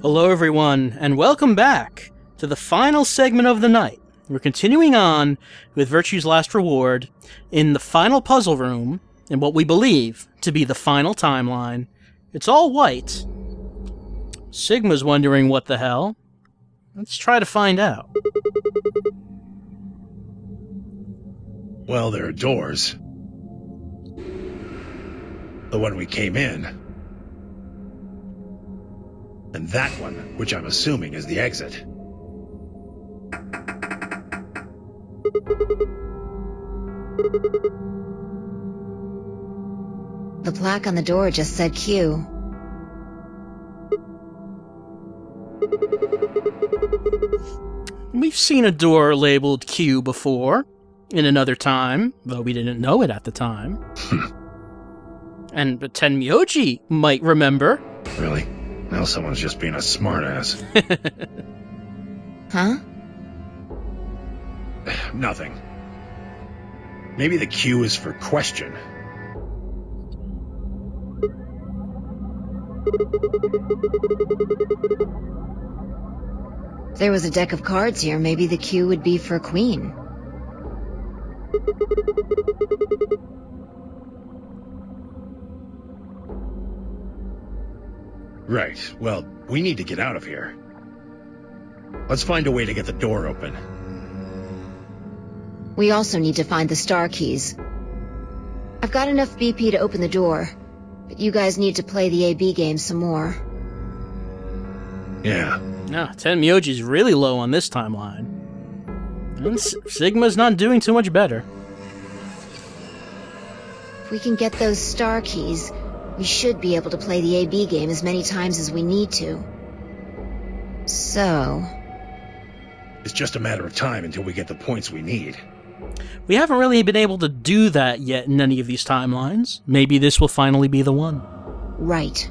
Hello everyone, and welcome back to the final segment of the night. We're continuing on with Virtue's Last Reward in the final puzzle room in what we believe to be the final timeline. It's all white. Sigma's wondering what the hell. Let's try to find out. Well, there are doors. The one we came in. And that one, which I'm assuming is the exit. The plaque on the door just said Q. We've seen a door labeled Q before, in another time, though we didn't know it at the time. And Tenmyoji might remember. Really? Now someone's just being a smartass. Huh? Nothing. Maybe the Q is for question. If there was a deck of cards here, maybe the Q would be for queen. Right. Well, we need to get out of here. Let's find a way to get the door open. We also need to find the star keys. I've got enough BP to open the door, but you guys need to play the AB game some more. Yeah. Tenmyoji's really low on this timeline. And Sigma's not doing too much better. If we can get those star keys, we should be able to play the AB game as many times as we need to. So... It's just a matter of time until we get the points we need. We haven't really been able to do that yet in any of these timelines. Maybe this will finally be the one. Right.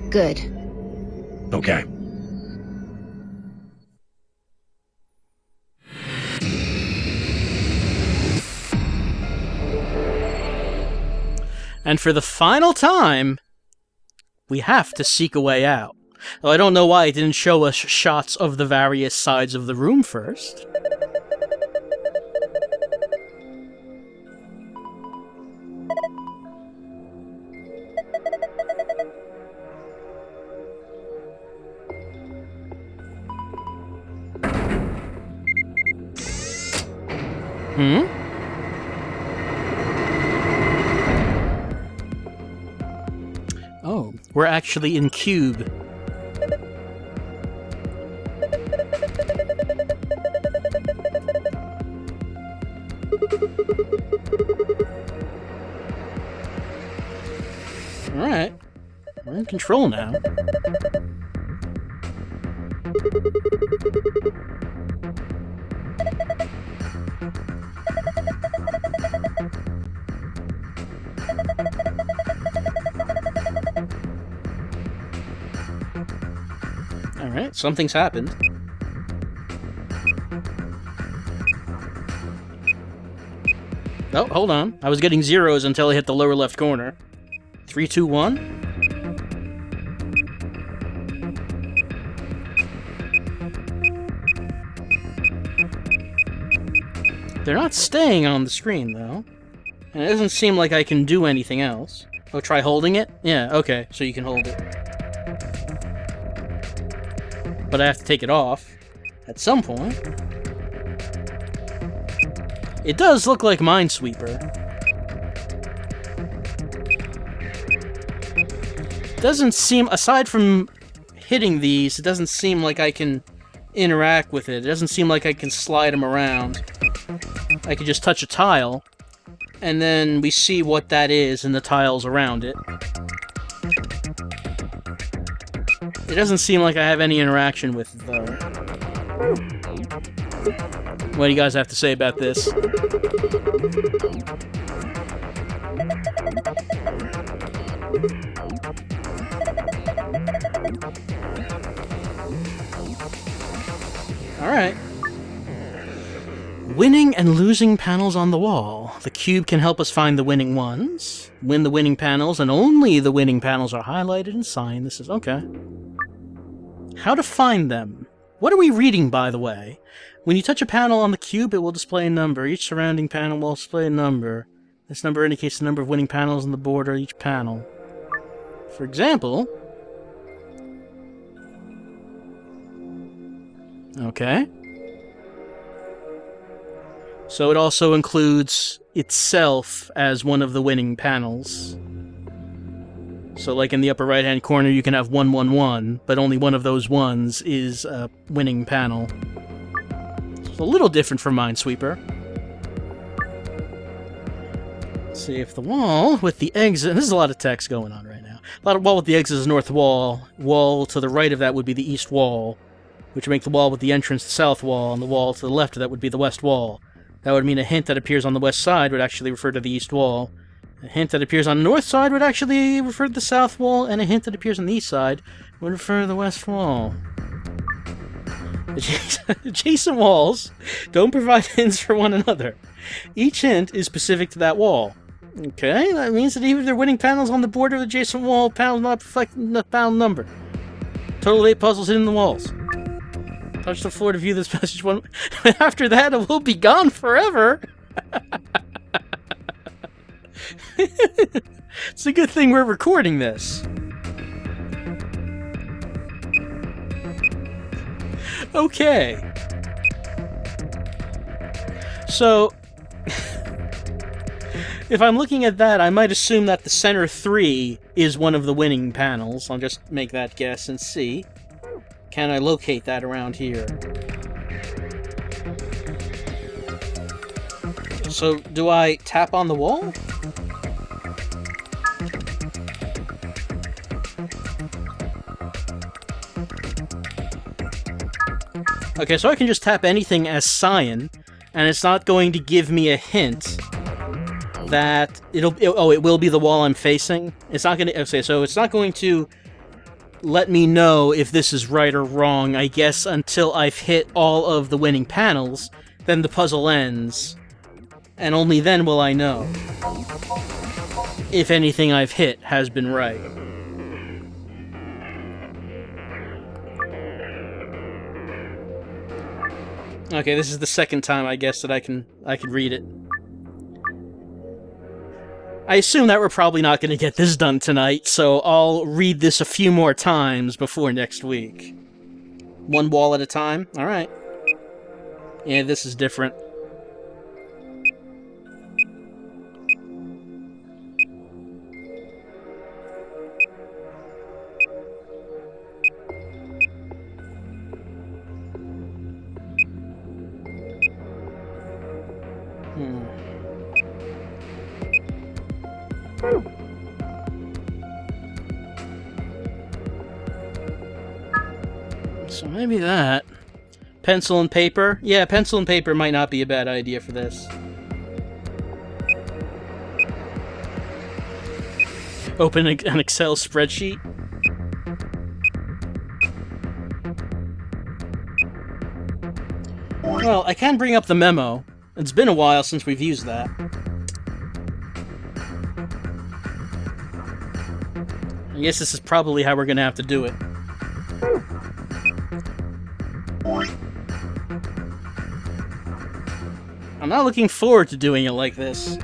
Good. Okay. And for the final time, we have to seek a way out. Though I don't know why it didn't show us shots of the various sides of the room first. Oh, we're actually in Cube. Alright. We're in control now. Alright, something's happened. Oh, hold on. I was getting zeros until I hit the lower left corner. 3, 2, 1. They're not staying on the screen, though. And it doesn't seem like I can do anything else. Oh, try holding it? Yeah, okay, so you can hold it. But I have to take it off at some point. It does look like Minesweeper. Doesn't seem, aside from hitting these, it doesn't seem like I can interact with it. It doesn't seem like I can slide them around. I can just touch a tile, and then we see what that is and the tiles around it. It doesn't seem like I have any interaction with it, though. What do you guys have to say about this? Alright. Winning and losing panels on the wall. The cube can help us find the winning ones. Win the winning panels, and only the winning panels are highlighted and signed. This is okay. How to find them. What are we reading, by the way? When you touch a panel on the cube, it will display a number. Each surrounding panel will display a number. This number indicates the number of winning panels on the border of each panel. For example... Okay. So it also includes itself as one of the winning panels. So like in the upper right-hand corner, you can have 111, but only one of those ones is a winning panel. It's a little different from Minesweeper. Let's see if the wall with the exit... This is a lot of text going on right now. A lot of wall with the exit is north wall. Wall to the right of that would be the east wall, which would make the wall with the entrance the south wall, and the wall to the left of that would be the west wall. That would mean a hint that appears on the west side would actually refer to the east wall. A hint that appears on the north side would actually refer to the south wall, and a hint that appears on the east side would refer to the west wall. Adjacent walls don't provide hints for one another. Each hint is specific to that wall. Okay, that means that even if they're winning panels on the border of the adjacent wall, panels not reflecting the panel number. Total of 8 puzzles hidden in the walls. Touch the floor to view this passage one. After that, it will be gone forever. It's a good thing we're recording this. Okay. So, if I'm looking at that, I might assume that the center 3 is one of the winning panels. I'll just make that guess and see. Can I locate that around here? So, do I tap on the wall? Okay, so I can just tap anything as cyan, and it's not going to give me a hint that it will be the wall I'm facing. It's not going to... Okay, so it's not going to let me know if this is right or wrong, I guess, until I've hit all of the winning panels. Then the puzzle ends, and only then will I know if anything I've hit has been right. Okay, this is the second time, I guess, that I can read it. I assume that we're probably not going to get this done tonight, so I'll read this a few more times before next week. One wall at a time? Alright. Yeah, this is different. So maybe that. Pencil and paper? Yeah, pencil and paper might not be a bad idea for this. Open an Excel spreadsheet. Well, I can bring up the memo. It's been a while since we've used that. I guess this is probably how we're gonna have to do it. I'm not looking forward to doing it like this.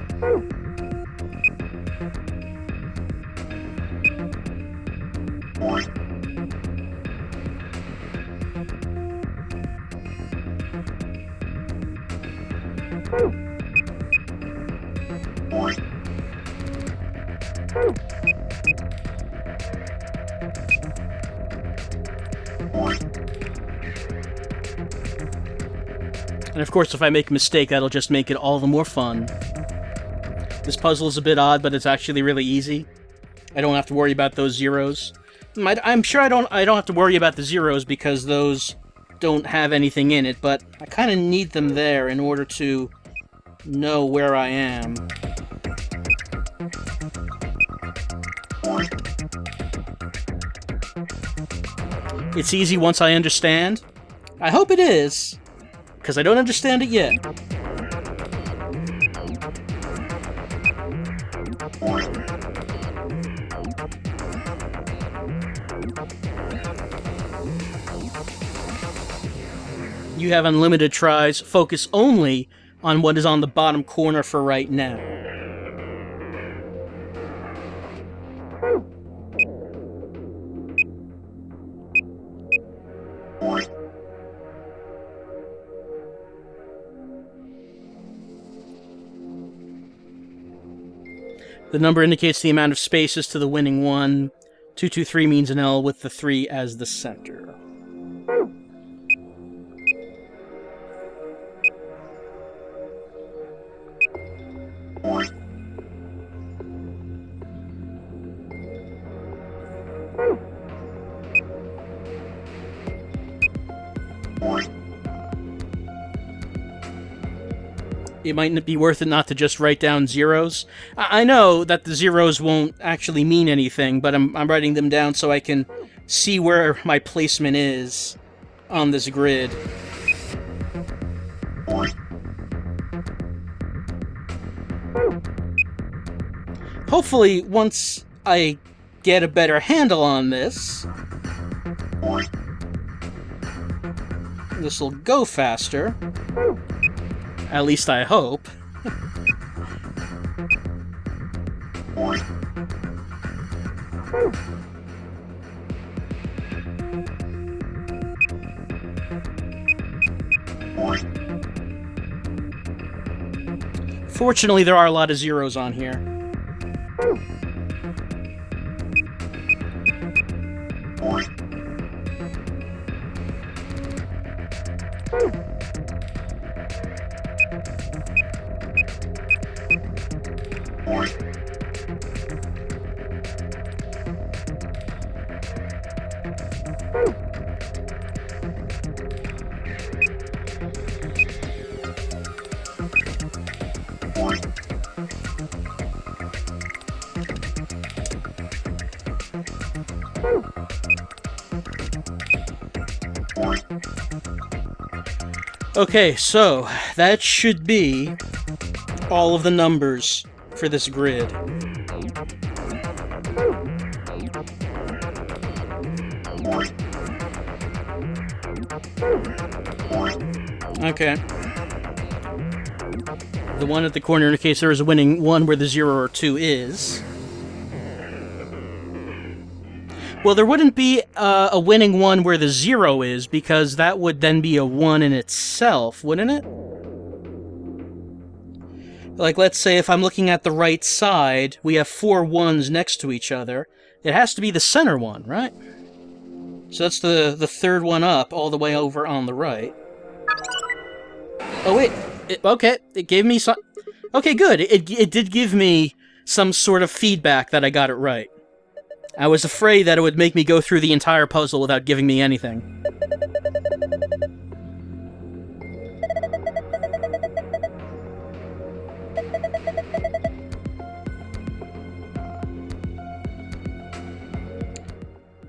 And of course, if I make a mistake, that'll just make it all the more fun. This puzzle is a bit odd, but it's actually really easy. I don't have to worry about those zeros. I'm sure I don't have to worry about the zeros because those don't have anything in it, but I kind of need them there in order to know where I am. It's easy once I understand. I hope it is, because I don't understand it yet. You have unlimited tries. Focus only on what is on the bottom corner for right now. The number indicates the amount of spaces to the winning one. 223 means an L with the 3 as the center. It might be worth it not to just write down zeros. I know that the zeros won't actually mean anything, but I'm writing them down so I can see where my placement is on this grid. Hopefully, once I get a better handle on this, this will go faster. At least I hope. Fortunately, there are a lot of zeros on here. Okay, so that should be all of the numbers for this grid. Okay. The one at the corner indicates there is a winning one where the 0 or 2 is. Well, there wouldn't be a winning one where the 0 is, because that would then be a 1 in itself, wouldn't it? Like, let's say if I'm looking at the right side, we have 4 1s next to each other. It has to be the center one, right? So that's the third one up, all the way over on the right. Oh, wait. Okay, it gave me some... Okay, good. It did give me some sort of feedback that I got it right. I was afraid that it would make me go through the entire puzzle without giving me anything.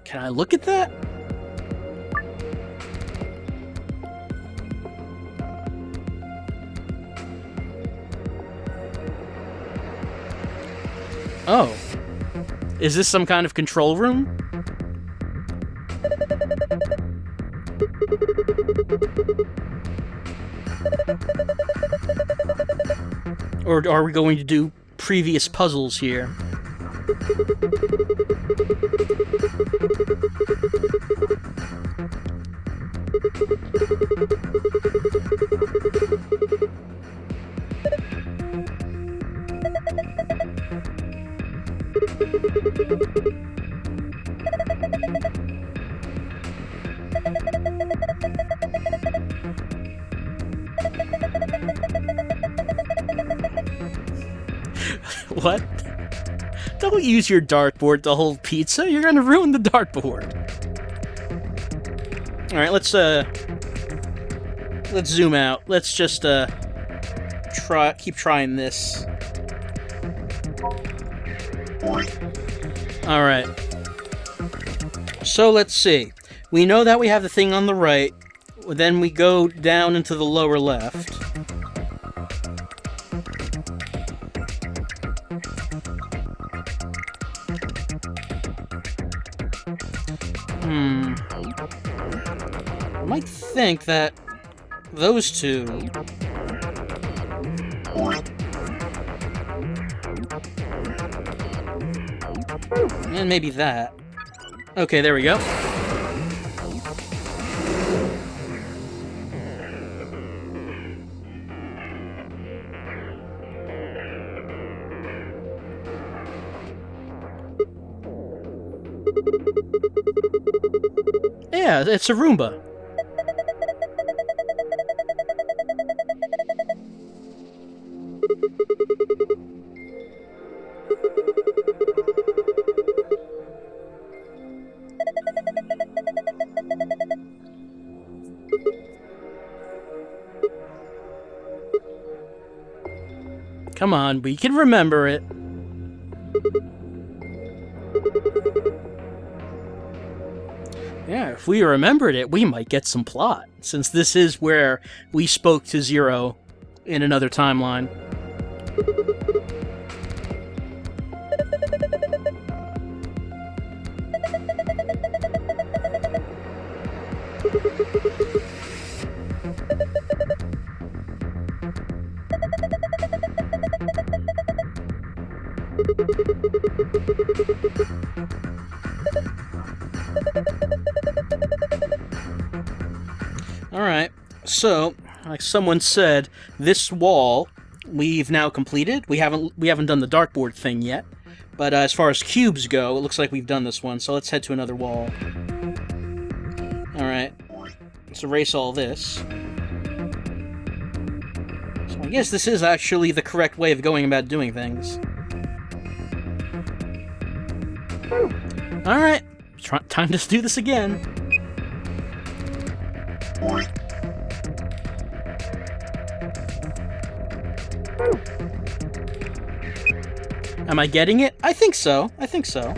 Can I look at that? Oh. Is this some kind of control room? Or are we going to do previous puzzles here? What? Don't use your dartboard to hold pizza. You're gonna ruin the dartboard. All right, let's zoom out. Let's just keep trying this. All right. So let's see. We know that we have the thing on the right. Then we go down into the lower left. I might think that those two. And maybe that. Okay, there we go. Yeah, it's a Roomba. Come on, we can remember it. Yeah, if we remembered it, we might get some plot, since this is where we spoke to Zero in another timeline. Alright, so, like someone said, this wall we've now completed. We haven't done the dartboard thing yet, but as far as cubes go, it looks like we've done this one, so let's head to another wall. Alright, let's erase all this. So I guess this is actually the correct way of going about doing things. Alright, time to do this again. Am I getting it? I think so. I think so.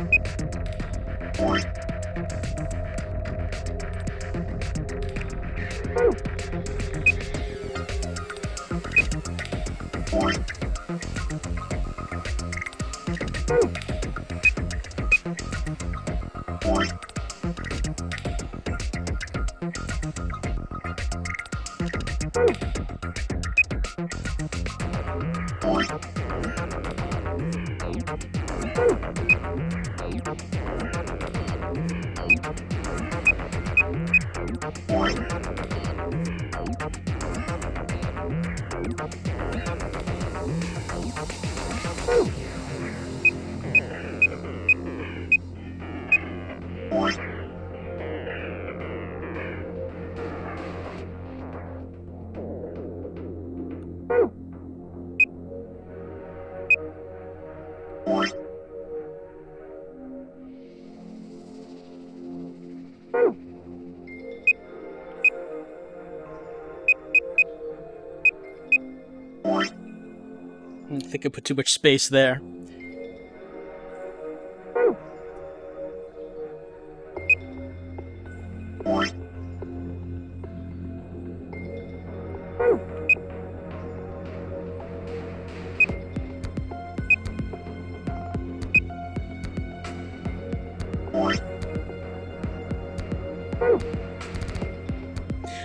I think I put too much space there.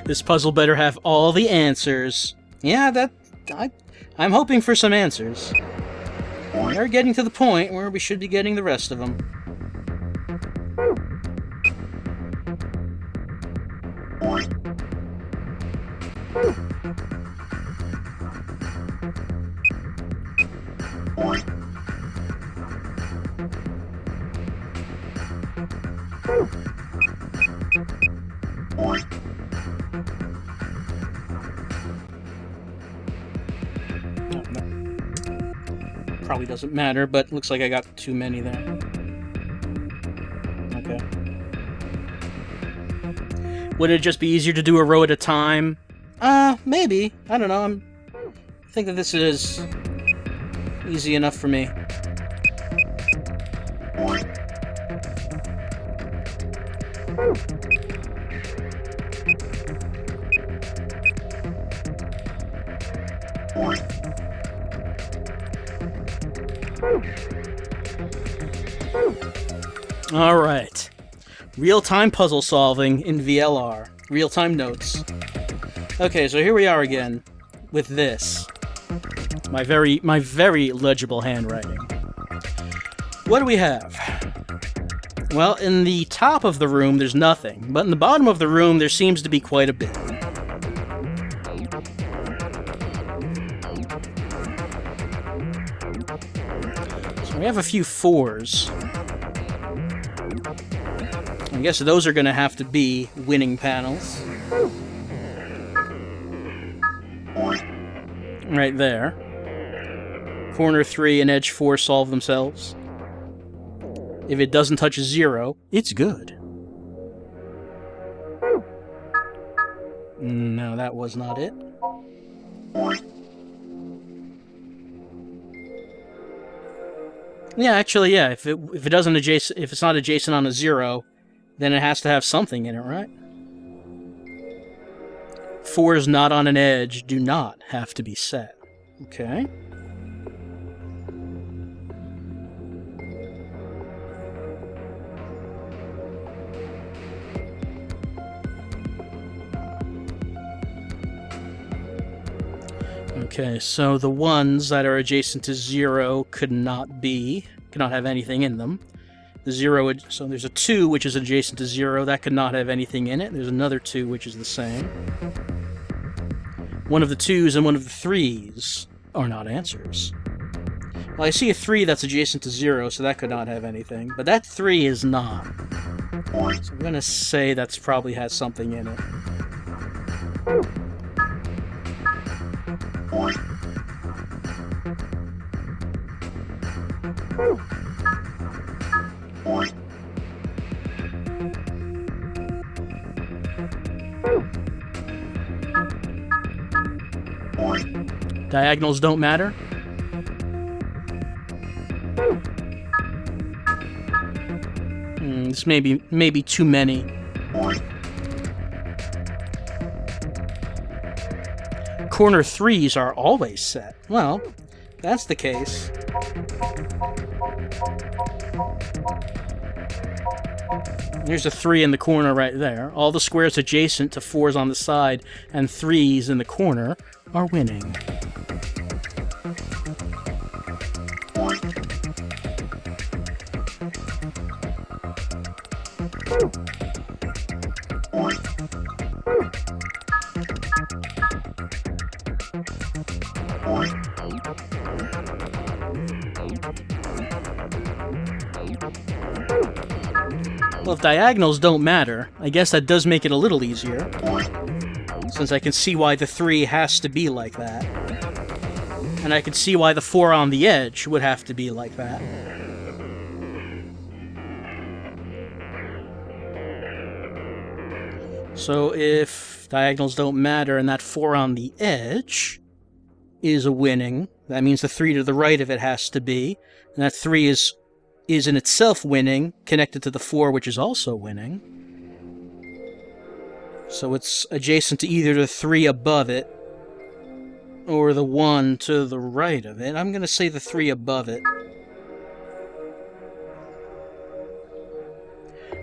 This puzzle better have all the answers. Yeah, I'm hoping for some answers. We are getting to the point where we should be getting the rest of them. Probably doesn't matter, but looks like I got too many there. Okay. Would it just be easier to do a row at a time? Maybe. I don't know. I think that this is easy enough for me. Alright. Real-time puzzle solving in VLR. Real-time notes. Okay, so here we are again with this. My very legible handwriting. What do we have? Well, in the top of the room, there's nothing, but in the bottom of the room, there seems to be quite a bit. So we have a few 4s. I guess those are going to have to be winning panels. Right there. Corner 3 and edge 4 solve themselves. If it doesn't touch 0, it's good. No, that was not it. Yeah, actually, yeah. If it's not adjacent on a 0, then it has to have something in it, right? 4s not on an edge do not have to be set. Okay. Okay, so the ones that are adjacent to 0 could not have anything in them. The 0, so there's a 2 which is adjacent to 0, that could not have anything in it. There's another 2 which is the same. One of the 2s and one of the 3s are not answers. Well, I see a 3 that's adjacent to 0, so that could not have anything, but that 3 is not. So I'm going to say that's probably has something in it. Diagonals don't matter? This may be too many. Corner 3s are always set. Well, that's the case. Here's a 3 in the corner right there. All the squares adjacent to 4s on the side and 3s in the corner are winning. Well, if diagonals don't matter, I guess that does make it a little easier, since I can see why the 3 has to be like that. And I can see why the 4 on the edge would have to be like that. So if diagonals don't matter and that 4 on the edge is a winning, that means the 3 to the right of it has to be, and that 3 is in itself winning, connected to the 4, which is also winning. So it's adjacent to either the 3 above it or the 1 to the right of it. I'm going to say the 3 above it.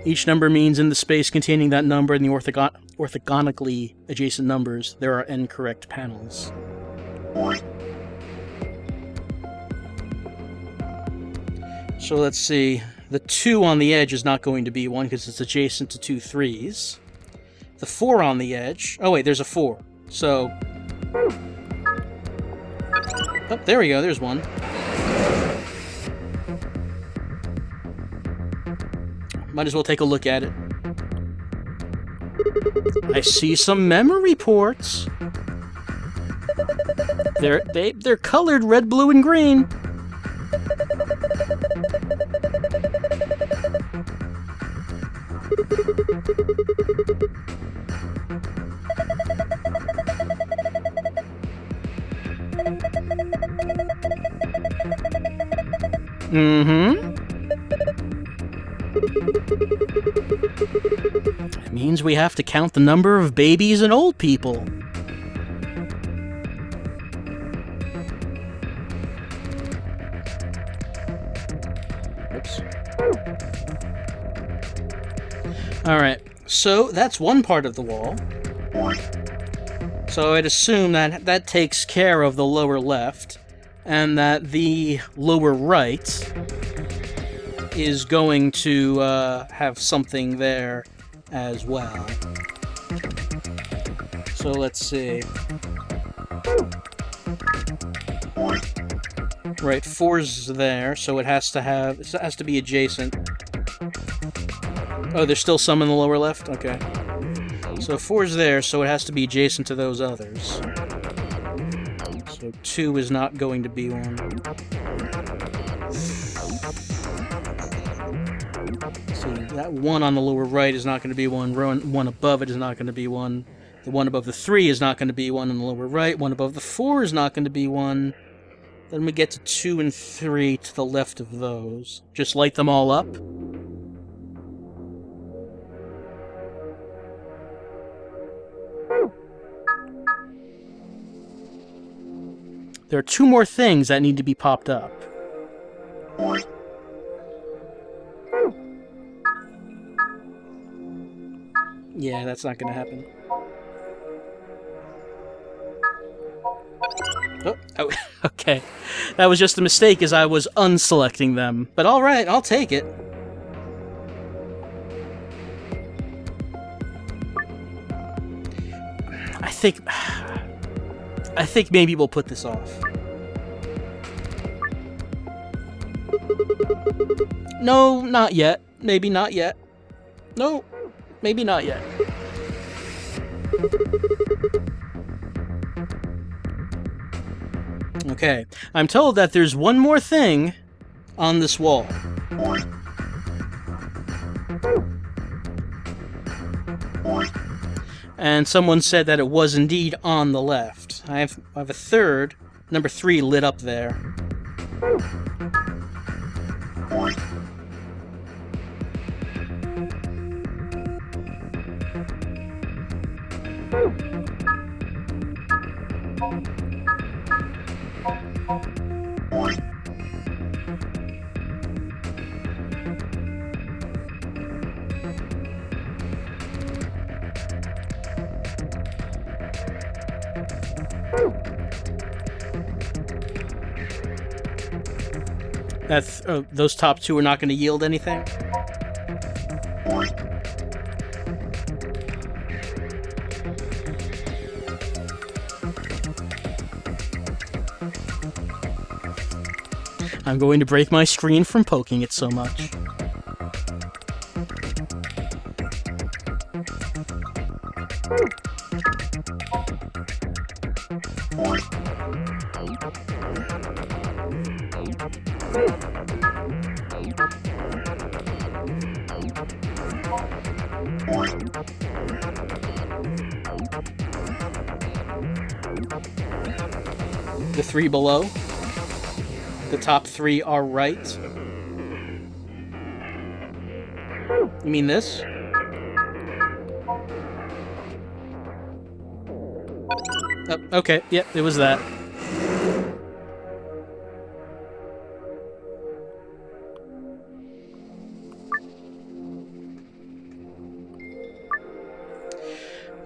Each number means in the space containing that number and the orthogonically adjacent numbers, there are n correct panels. So let's see. The 2 on the edge is not going to be 1 because it's adjacent to 2 3s. The 4 on the edge... Oh, wait, there's a 4. So... Oh, there we go. There's 1. Might as well take a look at it. I see some memory ports. They're colored red, blue, and green. That means we have to count the number of babies and old people. Oops. Alright, so that's one part of the wall. So I'd assume that that takes care of the lower left, and that the lower right is going to have something there as well. So let's see. Right, 4's there, so it has to be adjacent. Oh, there's still some in the lower left? Okay. So 4's there, so it has to be adjacent to those others. So 2 is not going to be one. So that 1 on the lower right is not going to be one. One above it is not going to be one. The 1 above the 3 is not going to be one in the lower right. 1 above the 4 is not going to be one. Then we get to 2 and 3 to the left of those. Just light them all up. There are 2 more things that need to be popped up. Yeah, that's not going to happen. Oh, okay. That was just a mistake as I was unselecting them. But alright, I'll take it. I think maybe we'll put this off. No, not yet. Maybe not yet. No, maybe not yet. Okay, I'm told that there's one more thing on this wall. And someone said that it was indeed on the left. I have a third, number 3, lit up there. Those top 2 are not going to yield anything? I'm going to break my screen from poking it so much. The 3 below? The top 3 are right? You mean this? Oh, okay, yep, it was that.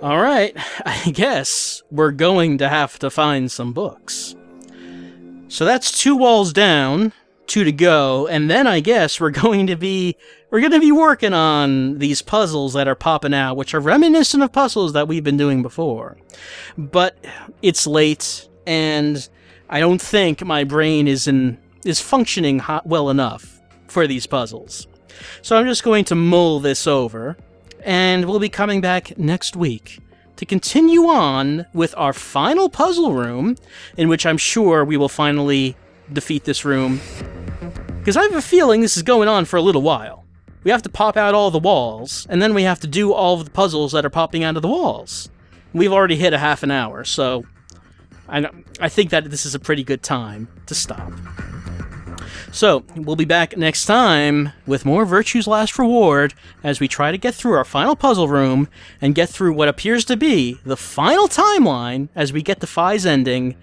Alright, I guess we're going to have to find some books. So that's 2 walls down, 2 to go, and then I guess we're going to be working on these puzzles that are popping out, which are reminiscent of puzzles that we've been doing before. But it's late, and I don't think my brain is functioning well enough for these puzzles. So I'm just going to mull this over, and we'll be coming back next week to continue on with our final puzzle room, in which I'm sure we will finally defeat this room. Because I have a feeling this is going on for a little while. We have to pop out all the walls, and then we have to do all of the puzzles that are popping out of the walls. We've already hit a half an hour, so I think that this is a pretty good time to stop. So, we'll be back next time with more Virtue's Last Reward as we try to get through our final puzzle room and get through what appears to be the final timeline as we get to Phi's ending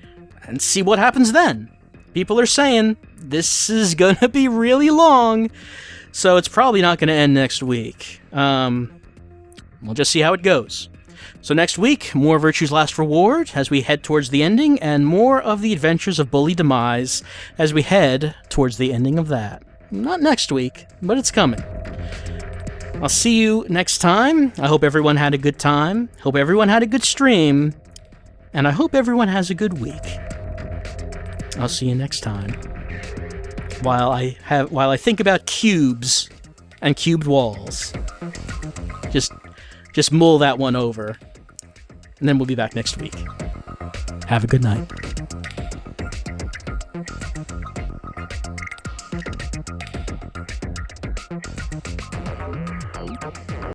and see what happens then. People are saying this is gonna be really long, so it's probably not gonna end next week. We'll just see how it goes. So next week, more Virtue's Last Reward as we head towards the ending, and more of the adventures of Bully Demise as we head towards the ending of that. Not next week, but it's coming. I'll see you next time. I hope everyone had a good time. Hope everyone had a good stream. And I hope everyone has a good week. I'll see you next time. While I think about cubes and cubed walls. Just mull that one over. And then we'll be back next week. Have a good night.